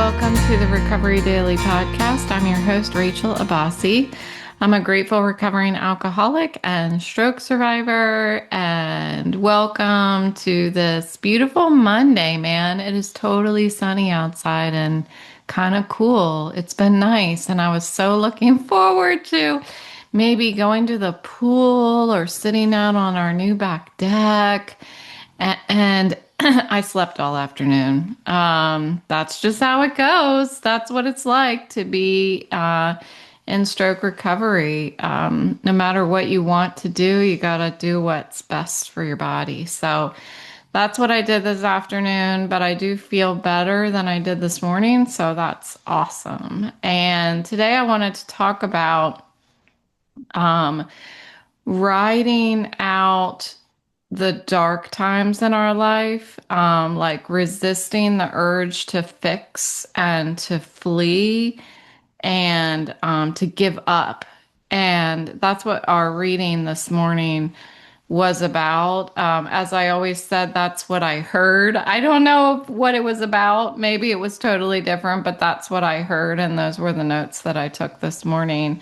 welcome to the Recovery Daily Podcast. I'm your host, Rachel Abbasi. I'm a grateful recovering alcoholic and stroke survivor, and welcome to this beautiful Monday, man. It is totally sunny outside and kind of cool. It's been nice, and I was so looking forward to maybe going to the pool or sitting out on our new back deck. And I slept all afternoon. That's just how it goes. That's what it's like to be in stroke recovery. No matter what you want to do, you got to do what's best for your body. So that's what I did this afternoon, but I do feel better than I did this morning. So that's awesome. And today I wanted to talk about riding out the dark times in our life, like resisting the urge to fix and to flee and to give up. And that's what our reading this morning was about. As I always said, that's what I heard. I don't know what it was about. Maybe it was totally different, but that's what I heard. And those were the notes that I took this morning.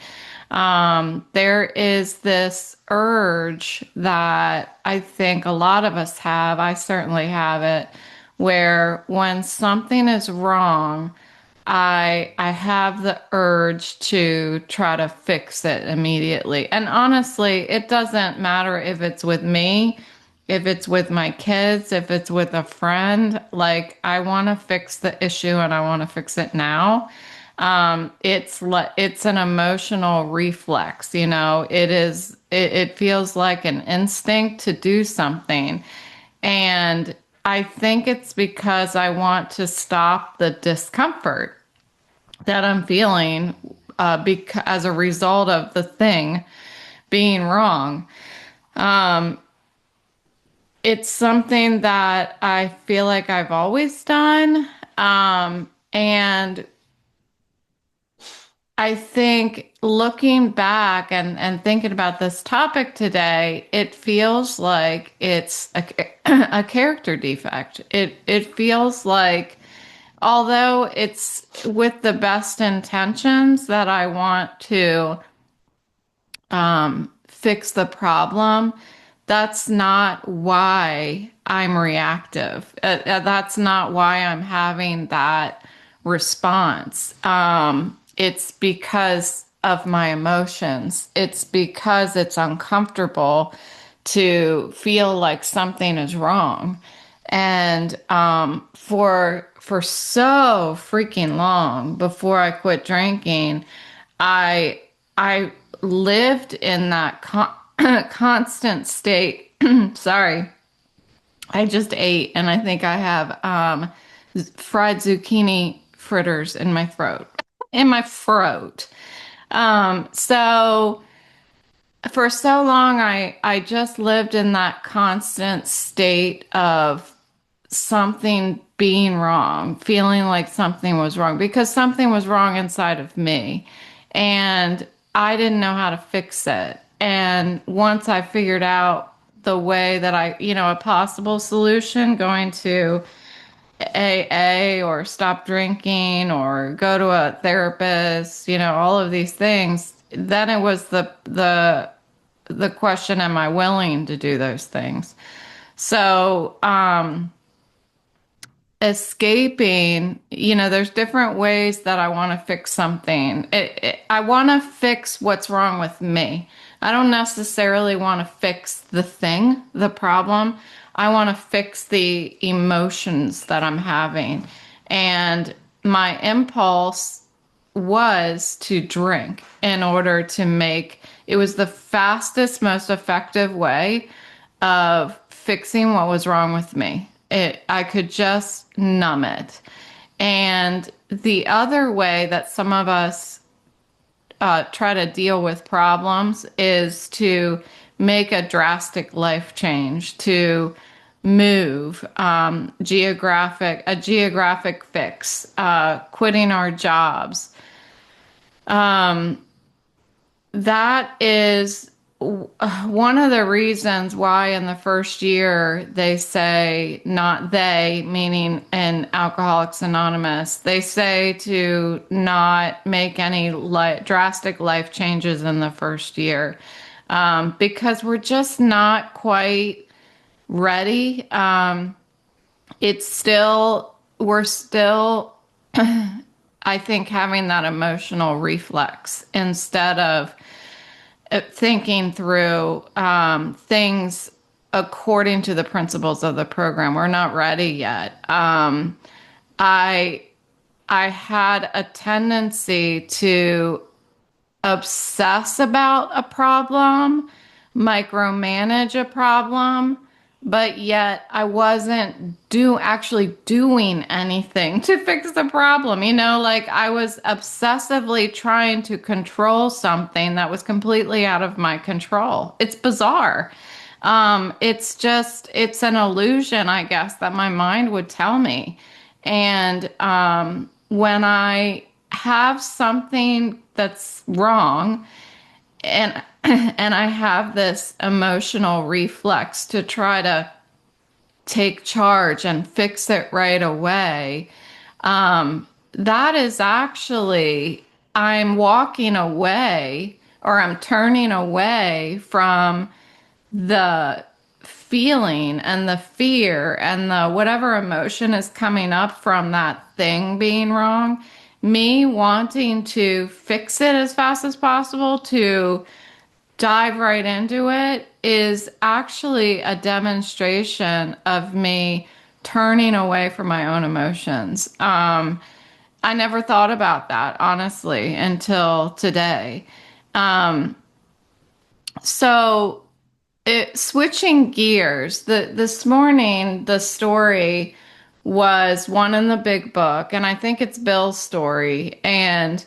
There is this urge that I think a lot of us have. I certainly have it, where when something is wrong, I have the urge to try to fix it immediately. And honestly, it doesn't matter if it's with me, if it's with my kids, if it's with a friend. Like, I want to fix the issue and I want to fix it now. It's an emotional reflex, it feels like an instinct to do something. And I think it's because I want to stop the discomfort that I'm feeling as a result of the thing being wrong. It's something that I feel like I've always done. And I think looking back and thinking about this topic today, it feels like it's a character defect. It feels like, although it's with the best intentions that I want to fix the problem, that's not why I'm reactive. That's not why I'm having that response. It's because of my emotions. It's because it's uncomfortable to feel like something is wrong. And for so freaking long before I quit drinking, I lived in that constant state. Sorry, I just ate, and I think I have fried zucchini fritters in my throat. So for so long, I just lived in that constant state of something being wrong, feeling like something was wrong because something was wrong inside of me. And I didn't know how to fix it. And once I figured out the way that a possible solution, going to AA or stop drinking or go to a therapist, all of these things, then it was the question, am I willing to do those things? So, escaping, there's different ways that I want to fix something. I want to fix what's wrong with me. I don't necessarily want to fix the thing, the problem. I want to fix the emotions that I'm having. And my impulse was to drink in order to it was the fastest, most effective way of fixing what was wrong with me. I could just numb it. And the other way that some of us try to deal with problems is to make a drastic life change, to move, a geographic fix, quitting our jobs. That is one of the reasons why in the first year they say, not they, meaning in Alcoholics Anonymous, they say to not make any drastic life changes in the first year, because we're just not quite ready. We're still, I think, having that emotional reflex instead of thinking through things according to the principles of the program. We're not ready yet. I I had a tendency to obsess about a problem, micromanage a problem, but yet I wasn't actually doing anything to fix the problem. Like I was obsessively trying to control something that was completely out of my control. It's bizarre. It's an illusion, I guess, that my mind would tell me. And when I have something that's wrong, and I have this emotional reflex to try to take charge and fix it right away, that is actually, I'm walking away, or I'm turning away from the feeling and the fear and the whatever emotion is coming up from that thing being wrong. Me wanting to fix it as fast as possible, to dive right into it, is actually a demonstration of me turning away from my own emotions. I never thought about that, honestly, until today. Um, so switching gears, this morning the story was one in the big book, and I think it's Bill's story. And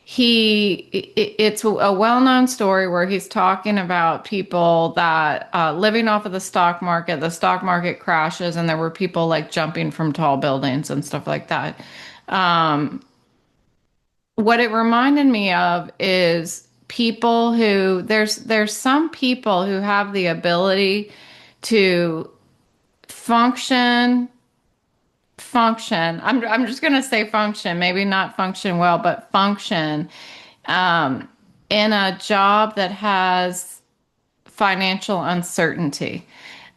it's a well-known story where he's talking about people that living off of the stock market. The stock market crashes, and there were people like jumping from tall buildings and stuff like that. Um, what it reminded me of is people who there's some people who have the ability to function I'm just going to say function, maybe not function well, but function um, in a job that has financial uncertainty.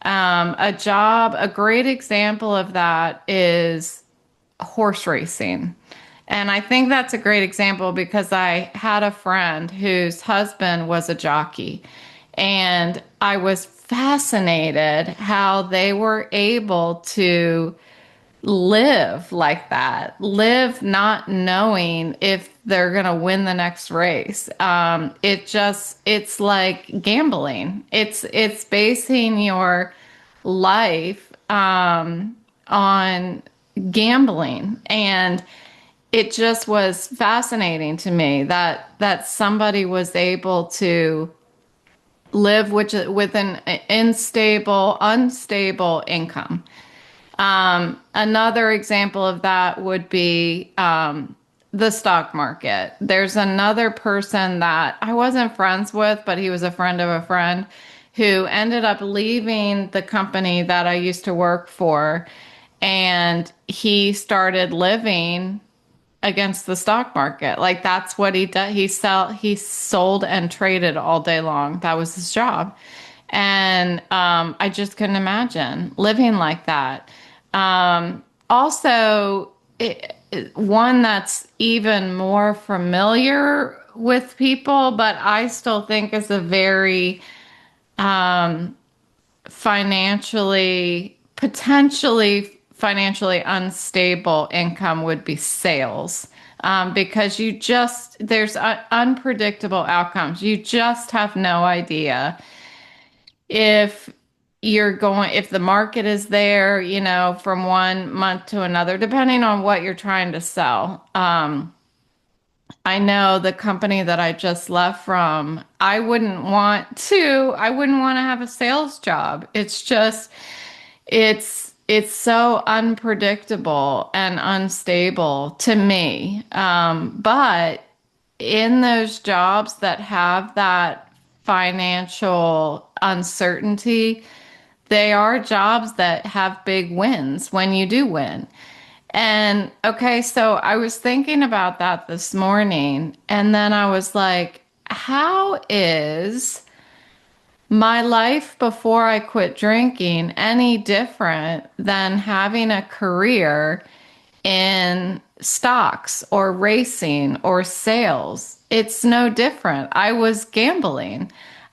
A great example of that is horse racing. And I think that's a great example because I had a friend whose husband was a jockey. And I was fascinated how they were able to live like that, live not knowing if they're going to win the next race. It's like gambling. It's basing your life on gambling. And it just was fascinating to me that somebody was able to live with an unstable income. Another example of that would be the stock market. There's another person that I wasn't friends with, but he was a friend of a friend who ended up leaving the company that I used to work for. And he started living against the stock market. Like that's what he did. He sold and traded all day long. That was his job. And I just couldn't imagine living like that. Also, one that's even more familiar with people, but I still think is a very potentially financially unstable income would be sales. Because there's unpredictable outcomes. You just have no idea if if the market is there, from one month to another, depending on what you're trying to sell. I know the company that I just left from, I wouldn't want to have a sales job. It's so unpredictable and unstable to me. But in those jobs that have that financial uncertainty, they are jobs that have big wins when you do win. And okay, so I was thinking about that this morning, and then I was like, how is my life before I quit drinking any different than having a career in stocks or racing or sales? It's no different. I was gambling.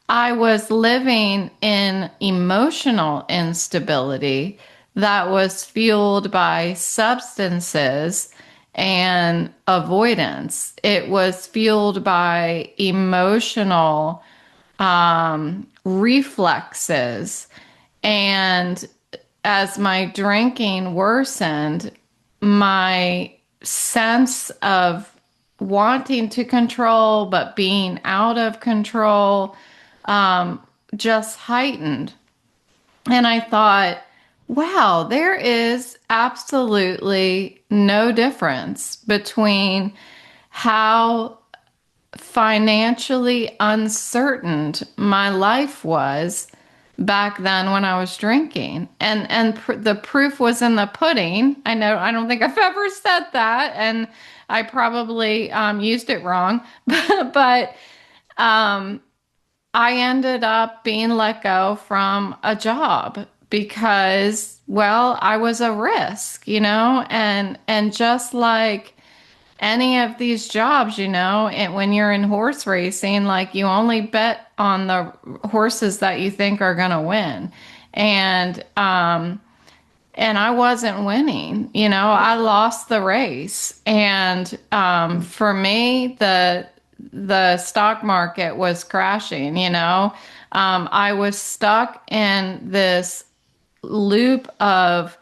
I was living in emotional instability that was fueled by substances and avoidance. It was fueled by emotional reflexes. And as my drinking worsened, my sense of wanting to control but being out of control just heightened. And I thought, wow, there is absolutely no difference between how financially uncertain my life was back then when I was drinking. The proof was in the pudding. I know I don't think I've ever said that, and I probably used it wrong, but I ended up being let go from a job because, well, I was a risk, and just like any of these jobs, and when you're in horse racing, like you only bet on the horses that you think are going to win. And and I wasn't winning. I lost the race. And for me, the stock market was crashing. I was stuck in this loop of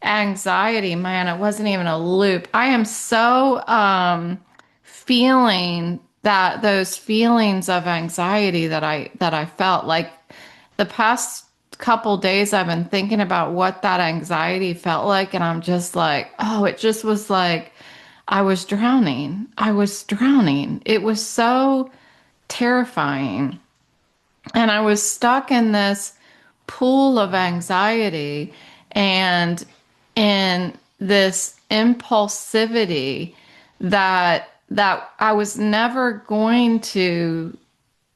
anxiety. Man, it wasn't even a loop. I am so feeling that those feelings of anxiety that I felt like the past couple days I've been thinking about what that anxiety felt like, and I'm just like, oh, it just was like I was drowning. I was drowning. It was so terrifying. And I was stuck in this pool of anxiety and in this impulsivity that I was never going to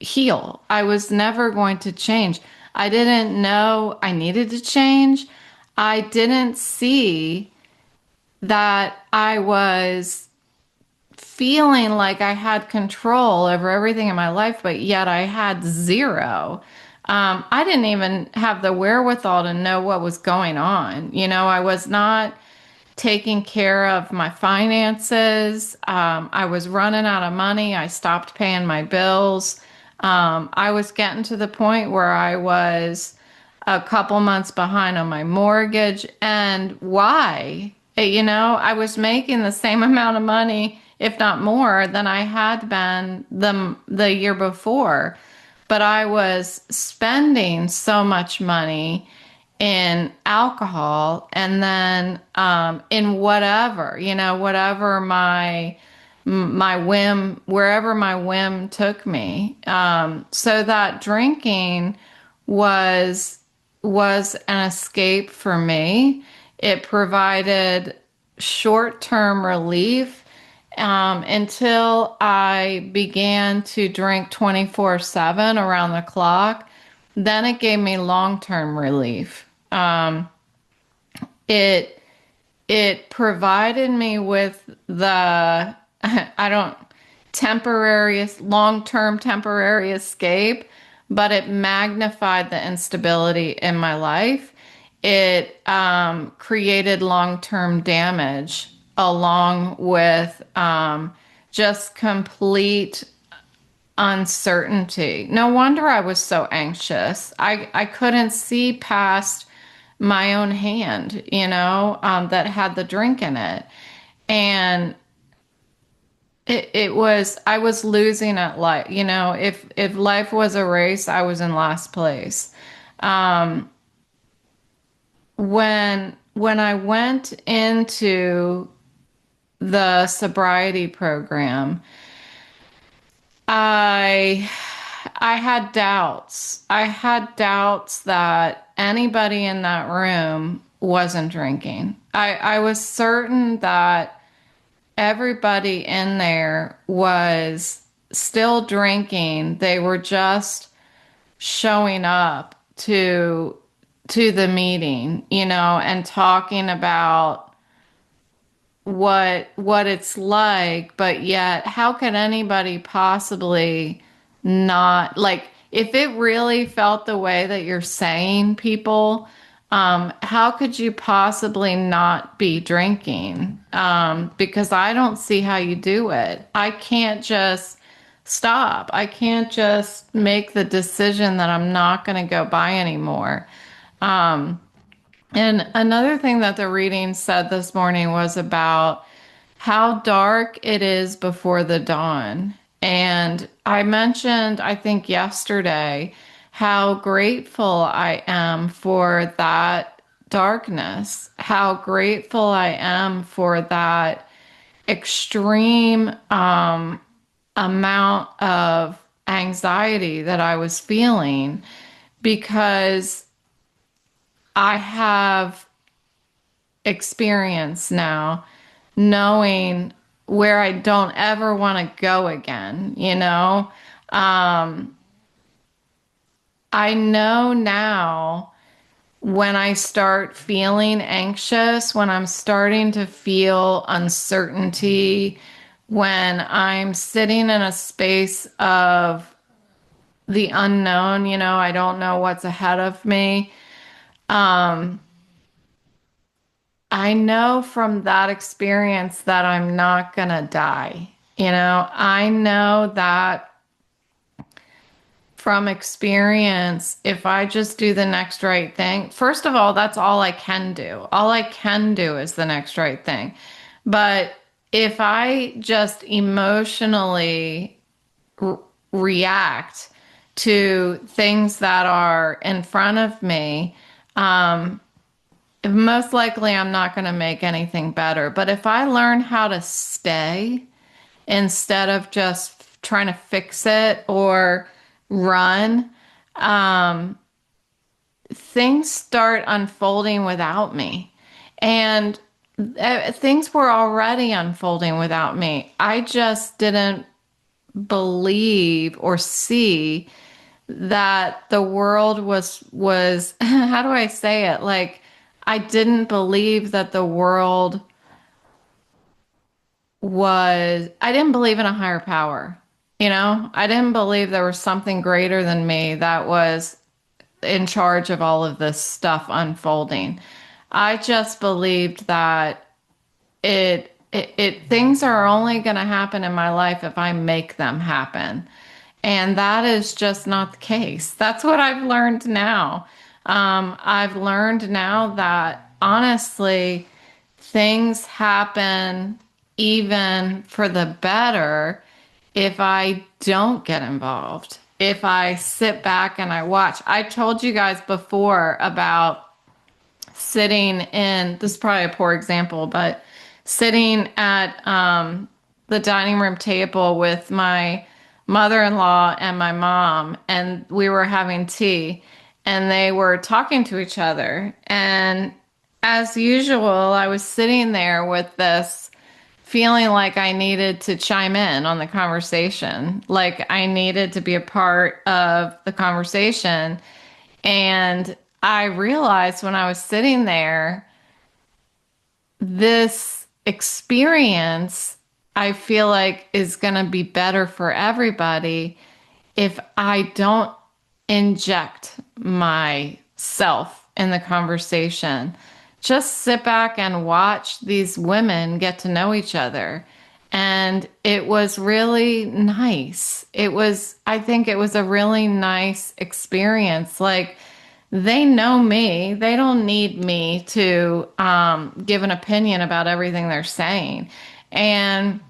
heal. I was never going to change. I didn't know I needed to change. I didn't see that I was feeling like I had control over everything in my life, but yet I had zero. I didn't even have the wherewithal to know what was going on. I was not taking care of my finances. I was running out of money. I stopped paying my bills. I was getting to the point where I was a couple months behind on my mortgage. And why? I was making the same amount of money, if not more, than I had been the year before. But I was spending so much money in alcohol and then in whatever my whim, wherever my whim took me. So that drinking was an escape for me. It provided short-term relief until I began to drink 24/7 around the clock. Then it gave me long-term relief. It it provided me with the I don't temporary long-term temporary escape, but it magnified the instability in my life. It created long-term damage along with just complete uncertainty. No wonder I was so anxious. I couldn't see past my own hand, that had the drink in it. And I was losing at life. If life was a race, I was in last place. When I went into the sobriety program, I I had doubts. I had doubts that anybody in that room wasn't drinking. I was certain that everybody in there was still drinking. They were just showing up to the meeting, and talking about what it's like, but yet how could anybody possibly not, like, if it really felt the way that you're saying, people, how could you possibly not be drinking? Because I don't see how you do it. I can't just stop. I can't just make the decision that I'm not going to go buy anymore. And another thing that the reading said this morning was about how dark it is before the dawn. And I mentioned, I think yesterday, how grateful I am for that darkness, how grateful I am for that extreme amount of anxiety that I was feeling, because I have experience now knowing where I don't ever want to go again, I know now when I start feeling anxious, when I'm starting to feel uncertainty, when I'm sitting in a space of the unknown, I don't know what's ahead of me. I know from that experience that I'm not gonna die. I know that from experience, if I just do the next right thing, first of all, that's all I can do. All I can do is the next right thing. But if I just emotionally react to things that are in front of me, most likely I'm not going to make anything better. But if I learn how to stay instead of just trying to fix it or run, things start unfolding without me. And things were already unfolding without me. I just didn't believe or see that the world was how do I say it? Like, I didn't believe that the world I didn't believe in a higher power. I didn't believe there was something greater than me that was in charge of all of this stuff unfolding. I just believed that things are only going to happen in my life if I make them happen. And that is just not the case. That's what I've learned now. I've learned now that honestly, things happen even for the better if I don't get involved, if I sit back and I watch. I told you guys before about sitting in, this is probably a poor example, but sitting at the dining room table with my mother-in-law and my mom, and we were having tea, and they were talking to each other. And as usual, I was sitting there with this feeling like I needed to chime in on the conversation, like I needed to be a part of the conversation. And I realized when I was sitting there, this experience, I feel like, is going to be better for everybody if I don't inject myself in the conversation. Just sit back and watch these women get to know each other. And it was really nice. I think it was a really nice experience. Like, they know me. They don't need me to give an opinion about everything they're saying. And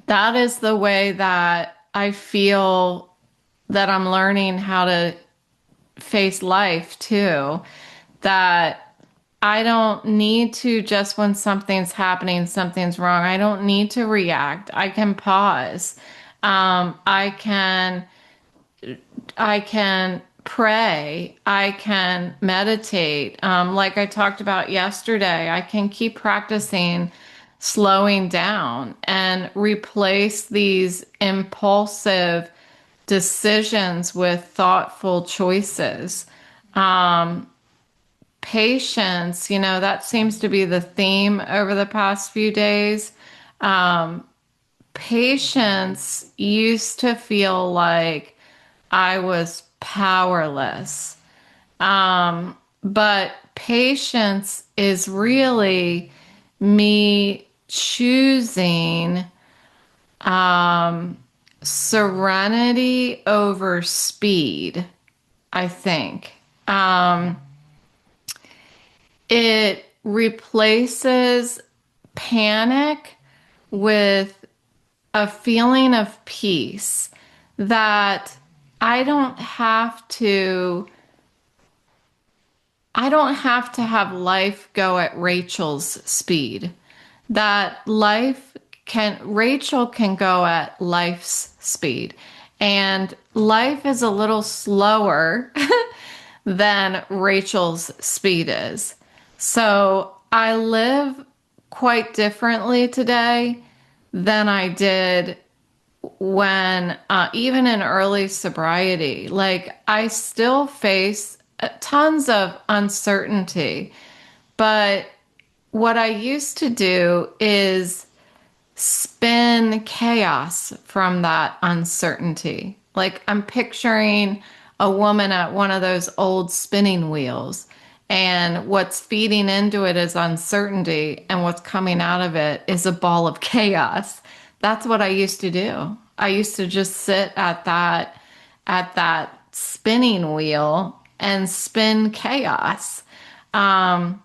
that is the way that I feel that I'm learning how to face life too. That I don't need to, just when something's happening, something's wrong, I don't need to react. I can pause. I can I can pray, I can meditate. Like I talked about yesterday, I can keep practicing slowing down and replace these impulsive decisions with thoughtful choices. Um, Patience, that seems to be the theme over the past few days. Um, Patience used to feel like I was powerless. But patience is really me choosing serenity over speed, I think. Um, it replaces panic with a feeling of peace that I don't have to I don't have to have life go at Rachel's speed. That Rachel can go at life's speed. And life is a little slower than Rachel's speed is. So I live quite differently today than I did when, even in early sobriety. Like, I still face tons of uncertainty, but what I used to do is spin chaos from that uncertainty. Like, I'm picturing a woman at one of those old spinning wheels, and what's feeding into it is uncertainty, and what's coming out of it is a ball of chaos. That's what I used to do. I used to just sit at that spinning wheel and spin chaos. Um,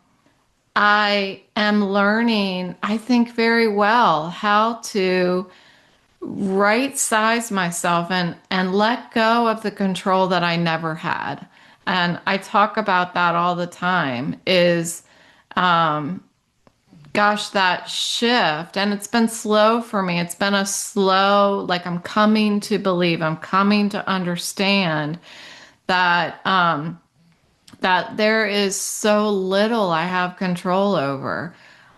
I am learning, I think, very well how to right size myself and let go of the control that I never had. And I talk about that all the time is, gosh, that shift. And it's been slow for me. It's been a slow, like, I'm coming to believe, I'm coming to understand that, that there is so little I have control over.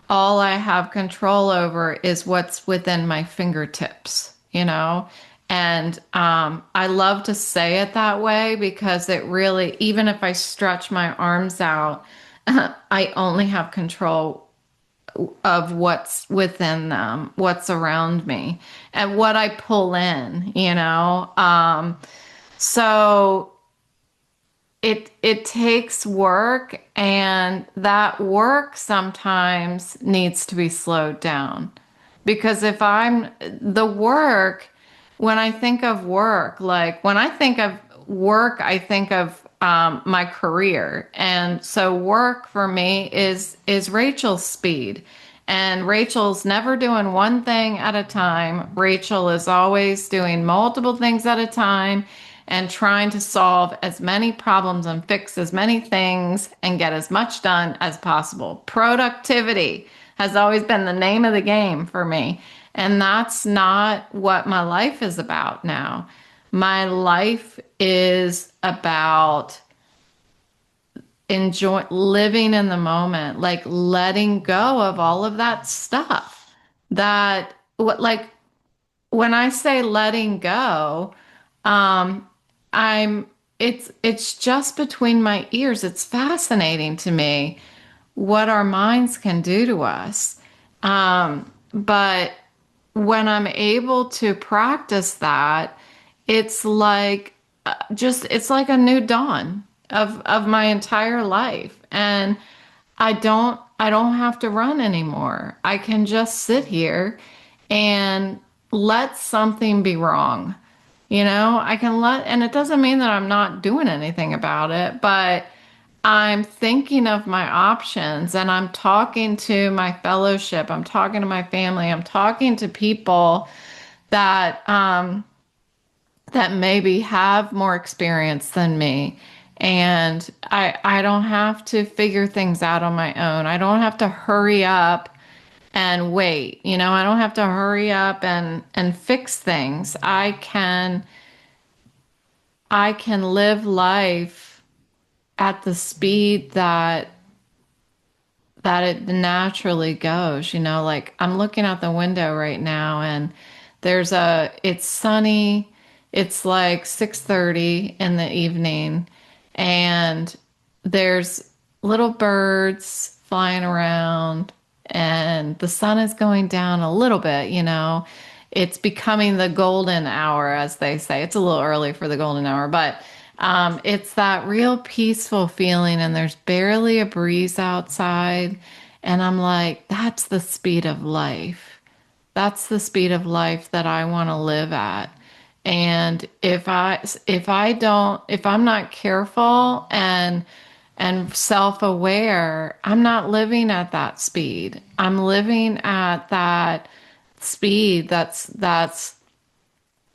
All I have control over is what's within my fingertips. And I love to say it that way because it really, even if I stretch my arms out, I only have control of what's within them, what's around me, and what I pull in. So it takes work, and that work sometimes needs to be slowed down. Because if I'm the work, when I think of work, like when I think of work, I think of my career. And so work for me is Rachel's speed. And Rachel's never doing one thing at a time. Rachel is always doing multiple things at a time and trying to solve as many problems and fix as many things and get as much done as possible. Productivity has always been the name of the game for me. And that's not what my life is about now. My life is about enjoy living in the moment, like letting go of all of that stuff. That what like when I say letting go, um, I'm it's just between my ears. It's fascinating to me what our minds can do to us. But when I'm able to practice that, it's like it's like a new dawn of my entire life. And I don't have to run anymore. I can just sit here and let something be wrong. I can and it doesn't mean that I'm not doing anything about it, but I'm thinking of my options and I'm talking to my fellowship. I'm talking to my family. I'm talking to people that, that maybe have more experience than me. And I don't have to figure things out on my own. I don't have to hurry up and wait. I don't have to hurry up and fix things. I can I can live life at the speed that it naturally goes. Like I'm looking out the window right now and it's sunny. It's like 6:30 in the evening and there's little birds flying around and the sun is going down a little bit. It's becoming the golden hour, as they say. It's a little early for the golden hour, but it's that real peaceful feeling, and there's barely a breeze outside. And I'm like, that's the speed of life. That's the speed of life that I want to live at. And if I'm not careful and self-aware, I'm not living at that speed. I'm living at that speed that's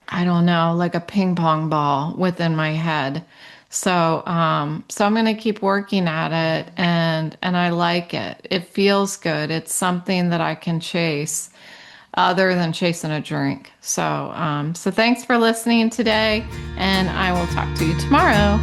I don't know, like a ping pong ball within my head. So I'm going to keep working at it, and I like it. It feels good. It's something that I can chase other than chasing a drink. So thanks for listening today, and I will talk to you tomorrow.